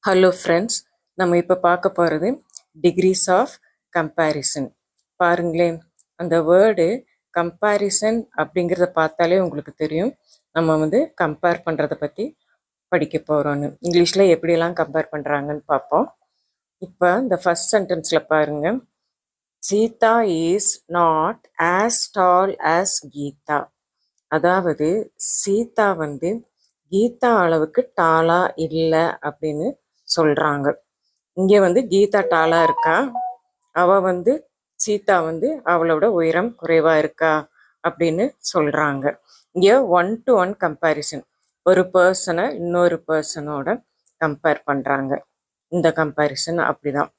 Hello friends, நம்ம இப்போ பார்க்க போகிறது டிகிரிஸ் ஆஃப் கம்பேரிசன். பாருங்களேன், அந்த வேர்டு கம்பேரிசன் அப்படிங்கிறத பார்த்தாலே உங்களுக்கு தெரியும் நம்ம வந்து கம்பேர் பண்ணுறதை பற்றி படிக்க போகிறோன்னு. இங்கிலீஷில் எப்படியெல்லாம் கம்பேர் பண்ணுறாங்கன்னு பார்ப்போம். இப்போ இந்த ஃபஸ்ட் சென்டென்ஸில் பாருங்கள், Sita is not as tall as Gita. அதாவது சீதா வந்து கீதா அளவுக்கு டாலா இல்லை அப்படின்னு சொல்கிறாங்க. இங்கே வந்து கீதா டாலா இருக்கா, அவள் வந்து சீதா வந்து அவளோட உயரம் குறைவாக இருக்கா அப்படின்னு சொல்கிறாங்க. இங்கே 1-to-1 கம்பேரிசன், ஒரு பர்சனை இன்னொரு பர்சனோட கம்பேர் பண்ணுறாங்க. இந்த கம்பேரிசன் அப்படிதான்.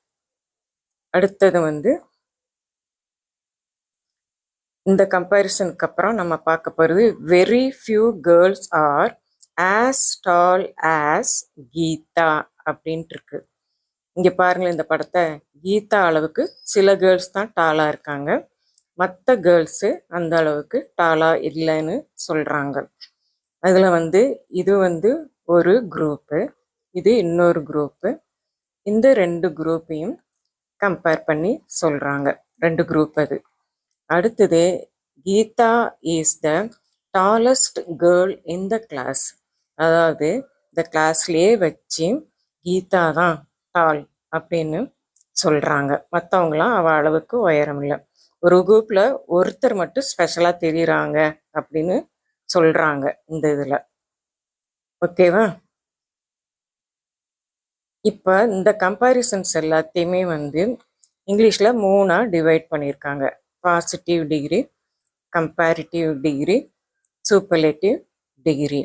அடுத்தது வந்து இந்த கம்பேரிசனுக்கு அப்புறம் நம்ம பார்க்க போகிறது very few girls are as tall as Gita அப்படின்ட்டு இருக்கு. இங்கே பாருங்கள், இந்த படத்தை கீதா அளவுக்கு சில கேர்ள்ஸ் தான் டாலாக இருக்காங்க, மற்ற கேர்ள்ஸு அந்த அளவுக்கு டாலாக இல்லைன்னு சொல்கிறாங்க. அதில் வந்து இது வந்து ஒரு குரூப்பு, இது இன்னொரு குரூப்பு. இந்த ரெண்டு குரூப்பையும் கம்பேர் பண்ணி சொல்கிறாங்க, ரெண்டு குரூப் அது. அடுத்தது Gita is the tallest girl in the class. அதாவது இந்த கிளாஸ்லேயே வச்சு கீதா தான் டால் அப்படின்னு சொல்கிறாங்க, மற்றவங்களாம் அவள் அளவுக்கு உயரம் இல்லை. ஒரு குரூப்பில் ஒருத்தர் மட்டும் ஸ்பெஷலாக தெரியுறாங்க அப்படின்னு சொல்கிறாங்க இந்த இதில். ஓகேவா? இப்போ இந்த கம்பேரிசன்ஸ் எல்லாத்தையுமே வந்து இங்கிலீஷில் 3ஆக டிவைட் பண்ணியிருக்காங்க. Positive degree, comparative degree, superlative degree.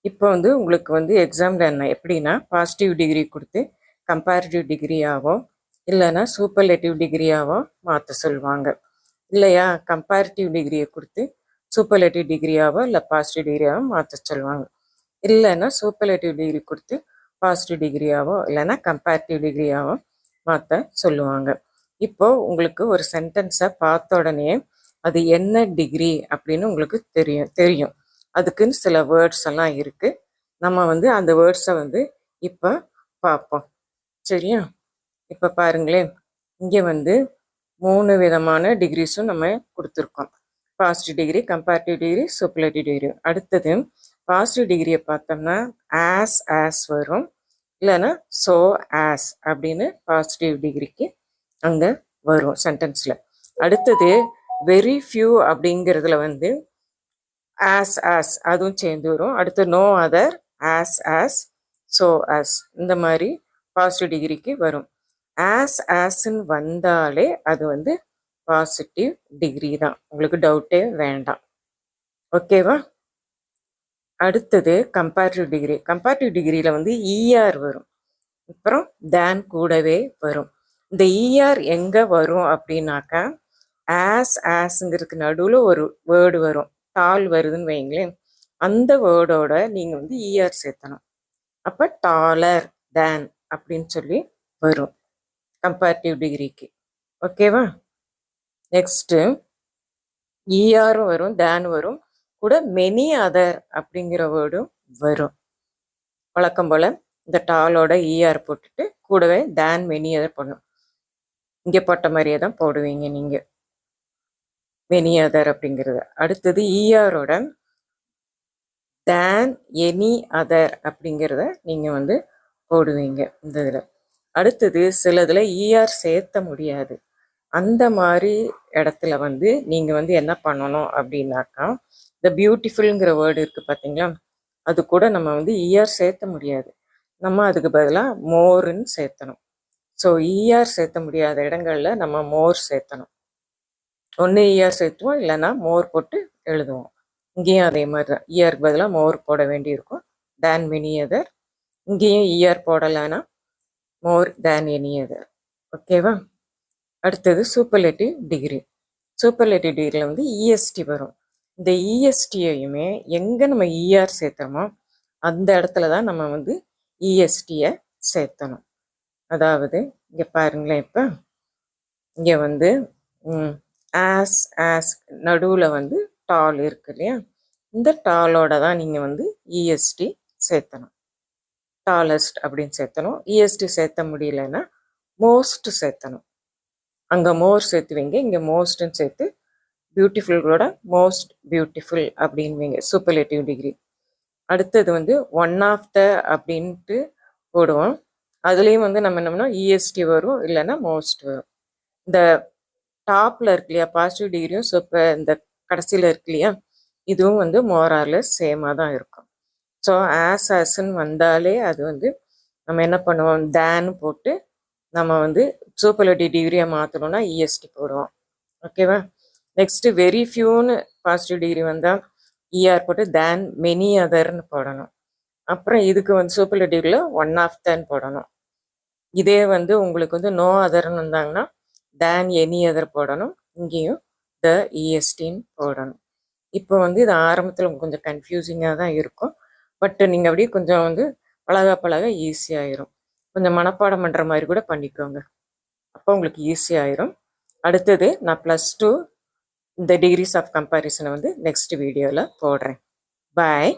இப்போ வந்து உங்களுக்கு வந்து எக்ஸாமில் என்ன எப்படின்னா, பாசிட்டிவ் டிகிரி கொடுத்து கம்பேரிட்டிவ் டிகிரியாவோ இல்லைன்னா சூப்பர்லேட்டிவ் டிகிரியாவோ மாற்ற சொல்லுவாங்க. இல்லையா, கம்பேரிட்டிவ் டிகிரியை கொடுத்து சூப்பர்லேட்டிவ் டிகிரியாவோ இல்லை பாசிட்டிவ் டிகிரியாவோ மாற்ற சொல்லுவாங்க. இல்லைன்னா சூப்பர்லேட்டிவ் டிகிரி கொடுத்து பாசிட்டிவ் டிகிரியாவோ இல்லைன்னா கம்பேரிட்டிவ் டிகிரியாவோ மாற்ற சொல்லுவாங்க. இப்போது உங்களுக்கு ஒரு சென்டென்ஸை பார்த்த உடனே அது என்ன டிகிரி அப்படின்னு உங்களுக்கு தெரியும். அதுக்குன்னு சில வேர்ட்ஸ் எல்லாம் இருக்குது. நம்ம வந்து அந்த வேர்ட்ஸை வந்து இப்போ பார்ப்போம். சரியா? இப்போ பாருங்களேன், இங்கே வந்து 3 விதமான டிகிரிஸும் நம்ம கொடுத்துருக்கோம். Positive degree, comparative degree, superlative degree. அடுத்தது பாசிட்டிவ் டிகிரியை பார்த்தோம்னா ஆஸ் வரும், இல்லைன்னா ஸோ ஆஸ் அப்படின்னு பாசிட்டிவ் டிகிரிக்கு அங்கே வரும் சென்டென்ஸில். அடுத்தது வெரி ஃபியூ அப்படிங்கிறதுல வந்து ஆஸ் அதுவும் சேர்ந்து வரும். அடுத்து no other, as so as, இந்த மாதிரி பாசிட்டிவ் டிகிரிக்கு வரும். ஆஸ்ன்னு வந்தாலே அது வந்து பாசிட்டிவ் டிகிரி தான், உங்களுக்கு டவுட்டே வேண்டாம். ஓகேவா? அடுத்தது கம்பேரிட்டிவ் டிகிரி. கம்பேரிட்டிவ் டிகிரியில் வந்து இஆர் வரும், அப்புறம் தேன் கூடவே வரும். இந்த இஆர் எங்கே வரும் அப்படின்னாக்கா, ஆஸ்ங்கிறதுக்கு நடுவில் ஒரு வேர்டு வரும், டால் வருதுன்னு வைங்களேன், அந்த வேர்டோட நீங்கள் வந்து இஆர் சேர்த்தணும். அப்போ டாலர் தேன் அப்படின்னு சொல்லி வரும் கம்பேரிட்டிவ் டிகிரிக்கு. ஓகேவா? நெக்ஸ்ட்டு இஆரும் வரும், தேன் வரும், கூட மெனி அதர் அப்படிங்கிற வேர்டும் வரும். வழக்கம் போல் இந்த டாலோட இஆர் போட்டுட்டு கூடவே தேன் மெனி அதர் போடணும். இங்கே போட்ட மாதிரியே தான் போடுவீங்க நீங்கள் மெனி அதர் அப்படிங்கிறது. அடுத்தது இஆரோட தேன் எனி அதர் அப்படிங்கிறத நீங்கள் வந்து போடுவீங்க இந்த இதில். அடுத்தது சிலதில் இஆர் சேர்த்த முடியாது, அந்த மாதிரி இடத்துல வந்து நீங்கள் வந்து என்ன பண்ணணும் அப்படின்னாக்கா, இந்த பியூட்டிஃபுல்ங்கிற வேர்டு இருக்குது பார்த்தீங்களா, அது கூட நம்ம வந்து இஆர் சேர்த்த முடியாது, நம்ம அதுக்கு பதிலாக மோர்ன்னு சேர்த்தணும். ஸோ இஆர் சேர்த்த முடியாத இடங்களில் நம்ம மோர் சேர்த்தணும். ஒன்று இஆர் சேர்த்துவோம், இல்லைன்னா மோர் போட்டு எழுதுவோம். இங்கேயும் அதே மாதிரி தான், இஆருக்கு பதிலாக மோர் போட வேண்டியிருக்கும், தேன் மெனி அதர். இங்கேயும் இஆர் போடலைன்னா மோர் தேன் எனி அதர். ஓகேவா? அடுத்தது சூப்பர்லேட்டிவ் டிகிரி. சூப்பர்லேட்டிவ் டிகிரியில் வந்து இஎஸ்டி வரும். இந்த இஎஸ்டியையுமே எங்கே நம்ம இஆர் சேர்த்தோமோ அந்த இடத்துல தான் நம்ம வந்து இஎஸ்டியை சேர்த்தணும். அதாவது இங்கே பாருங்களேன், இப்போ இங்கே வந்து ஆஸ் நடுவில் வந்து டால் இருக்கு இல்லையா, இந்த டாலோட தான் நீங்கள் வந்து இஎஸ்டி சேர்த்தணும். டாலஸ்ட் அப்படின்னு சேர்த்தணும். இஎஸ்டி சேர்த்த முடியலன்னா மோஸ்ட் சேர்த்தணும். அங்கே மோர் சேர்த்துவீங்க, இங்கே மோஸ்ட்னு சேர்த்து பியூட்டிஃபுல்களோட மோஸ்ட் பியூட்டிஃபுல் அப்படின்வீங்க சூப்பர்லேட்டிவ் டிகிரி. அடுத்தது வந்து ஒன் ஆஃப் த அப்படின்ட்டு போடுவோம். அதுலேயும் வந்து நம்ம என்ன பண்ணோம், இஎஸ்டி வரும், இல்லைன்னா மோஸ்ட் வரும். இந்த டாப்பில் இருக்கு இல்லையா பாசிட்டிவ் டிகிரியும் சூப்பர், இந்த கடைசியில் இருக்கு இல்லையா, இதுவும் வந்து மோரார்லெஸ் சேமாக தான் இருக்கும். ஸோ ஆஸ்ன்னு வந்தாலே அது வந்து நம்ம என்ன பண்ணுவோம், தேன்னு போட்டு நம்ம வந்து சூப்பர்லேட்டிவ் டிகிரியை மாற்றணும்னா இஎஸ்டி போடுவோம். ஓகேவா? நெக்ஸ்ட்டு வெரி ஃபியூன்னு பாசிட்டிவ் டிகிரி வந்தால் இஆர் போட்டு தேன் மெனி அதர்னு போடணும். அப்புறம் இதுக்கு வந்து சூப்பர்லேட்டிவ்ல ஒன் ஆஃப் தன்னு போடணும். இதே வந்து உங்களுக்கு வந்து நோ அதர்னு வந்தாங்கன்னா தேன் எனி அதர் போடணும். இங்கேயும் த இஎஸ்டின்னு போடணும். இப்போ வந்து இது ஆரம்பத்தில் கொஞ்சம் கன்ஃபியூசிங்காக தான் இருக்கும். பட் நீங்கள் அப்படியே கொஞ்சம் வந்து பழக ஈஸியாயிரும். கொஞ்சம் மனப்பாடம் பண்ணுற மாதிரி கூட பண்ணிக்கோங்க, அப்போ உங்களுக்கு ஈஸியாயிரும். அடுத்தது நான் +2 இந்த டிகிரிஸ் ஆஃப் கம்பேரிசனை வந்து நெக்ஸ்ட் வீடியோவில் போடுறேன். பாய்.